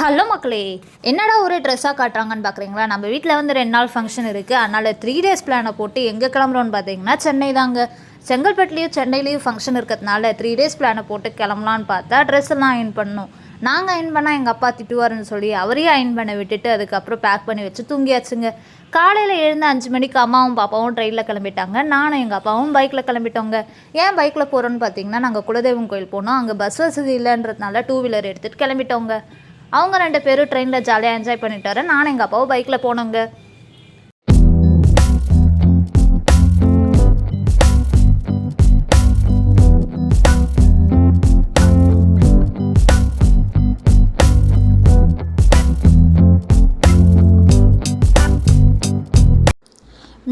Hello மக்களே, என்னடா ஒரு ட்ரெஸ்ஸாக காட்டுறாங்கன்னு பார்க்குறீங்களா? நம்ம வீட்டில் வந்து 2 நாள் ஃபங்க்ஷன் இருக்குது. அதனால் 3 டேஸ் பிளானை போட்டு எங்கே கிளம்புறோன்னு பார்த்தீங்கன்னா சென்னை தாங்க. செங்கல்பட்டுலேயும் சென்னையிலையும் ஃபங்க்ஷன் இருக்கிறதுனால 3 டேஸ் பிளானை போட்டு கிளம்பலான்னு பார்த்தா ட்ரெஸ் எல்லாம் அயன் பண்ணணும். நாங்கள் அயன் பண்ணால் எங்கள் அப்பா திட்டுவாருன்னு சொல்லி அவரையும் அயன் பண்ண விட்டுட்டு அதுக்கப்புறம் பேக் பண்ணி வச்சு தூங்கியாச்சுங்க. காலையில் எழுந்து 5 மணிக்கு அம்மாவும் பாப்பாவும் ட்ரெயினில் கிளம்பிட்டாங்க. நானும் எங்கள் அப்பாவும் பைக்கில் கிளம்பிட்டோங்க. ஏன் பைக்கில் போகிறோன்னு பார்த்தீங்கன்னா, நாங்கள் குலதெய்வம் கோயில் போனோம். அங்கே பஸ் வசதி இல்லைன்றதுனால 2 வீலர் எடுத்துகிட்டு கிளம்பிட்டோங்க. அவங்க 2 பேரும் ட்ரெயினில் ஜாலியாக என்ஜாய் பண்ணிட்டாரு. நானும் எங்கள் அப்பாவும் பைக்கில் போனோங்க.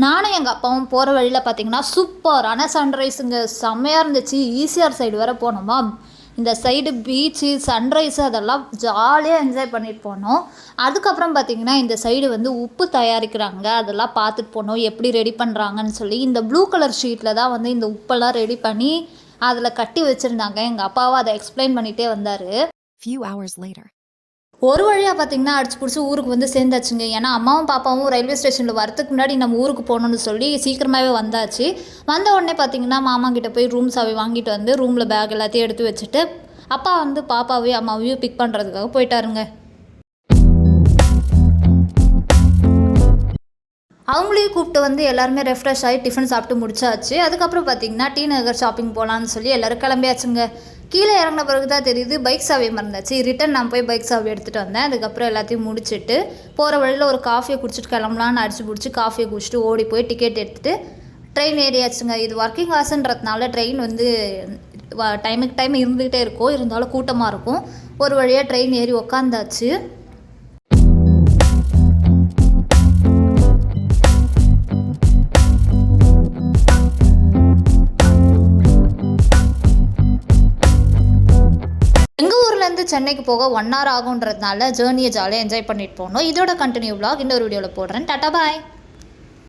நானும் எங்கள் அப்பாவும் போகிற வழியில் பார்த்தீங்கன்னா சூப்பரான சன்ரைஸுங்க. செம்மையாக இருந்துச்சு. ஈசிஆர் சைடு வர போனோமா, இந்த சைடு பீச்சு சன்ரைஸு அதெல்லாம் ஜாலியாக என்ஜாய் பண்ணிட்டு போனோம். அதுக்கப்புறம் பார்த்திங்கன்னா இந்த சைடு வந்து உப்பு தயாரிக்கிறாங்க, அதெல்லாம் பார்த்துட்டு போனோம் எப்படி ரெடி பண்ணுறாங்கன்னு சொல்லி. இந்த ப்ளூ கலர் ஷீட்டில் தான் வந்து இந்த உப்பெல்லாம் ரெடி பண்ணி அதில் கட்டி வச்சுருந்தாங்க. எங்கள் அப்பாவும் அதை எக்ஸ்பிளைன் பண்ணிகிட்டே வந்தார். ஒரு வழியாக பார்த்திங்கன்னா அடிச்சு பிடிச்சி ஊருக்கு வந்து சேர்ந்தாச்சுங்க. ஏன்னா அம்மாவும் பாப்பாவும் ரயில்வே ஸ்டேஷனில் வரத்துக்கு முன்னாடி நம்ம ஊருக்கு போகணுன்னு சொல்லி சீக்கிரமாகவே வந்தாச்சு. வந்த உடனே பார்த்திங்கன்னா மாமா கிட்டே போய் ரூம் சாவி வாங்கிட்டு வந்து ரூமில் பேக் எல்லாத்தையும் எடுத்து வச்சுட்டு அப்பா வந்து பாப்பாவையும் அம்மாவையும் பிக் பண்ணுறதுக்காக போயிட்டாருங்க. அவங்களையும் கூப்பிட்டு வந்து எல்லாருமே ரெஃப்ரெஷ் ஆகி டிஃபன் சாப்பிட்டு முடிச்சாச்சு. அதுக்கப்புறம் பார்த்திங்கன்னா டி நகர் ஷாப்பிங் போகலான்னு சொல்லி எல்லோரும் கிளம்பியாச்சுங்க. கீழே இறங்கின பிறகு தான் தெரியுது பைக் சாவி மறந்தாச்சு. ரிட்டன் நான் போய் பைக் சாவி எடுத்துகிட்டு வந்தேன். அதுக்கப்புறம் எல்லாத்தையும் முடிச்சுட்டு போகிற வழியில் ஒரு காஃபியை குடிச்சிட்டு கிளம்பலான்னு அடிச்சு பிடிச்சி காஃபியை குடிச்சிட்டு ஓடி போய் டிக்கெட் எடுத்துகிட்டு ட்ரெயின் ஏறியாச்சுங்க. இது ஒர்க்கிங் ஹார்ஸ்ன்றதுனால ட்ரெயின் வந்து டைமுக்கு டைம் இருந்துக்கிட்டே இருக்கும், இருந்தாலும் கூட்டமாக இருக்கும். ஒரு வழியாக ட்ரெயின் ஏறி உக்காந்தாச்சு. சென்னைக்கு போக 1 hour ஆகுன்றதுனால ஜேர்னியை ஜாலியாக என்ஜாய் பண்ணிட்டு போனோம். இதோட கண்டினியூ vlog இன்னொரு வீடியோவில் போடுறேன். டாடா பாய்.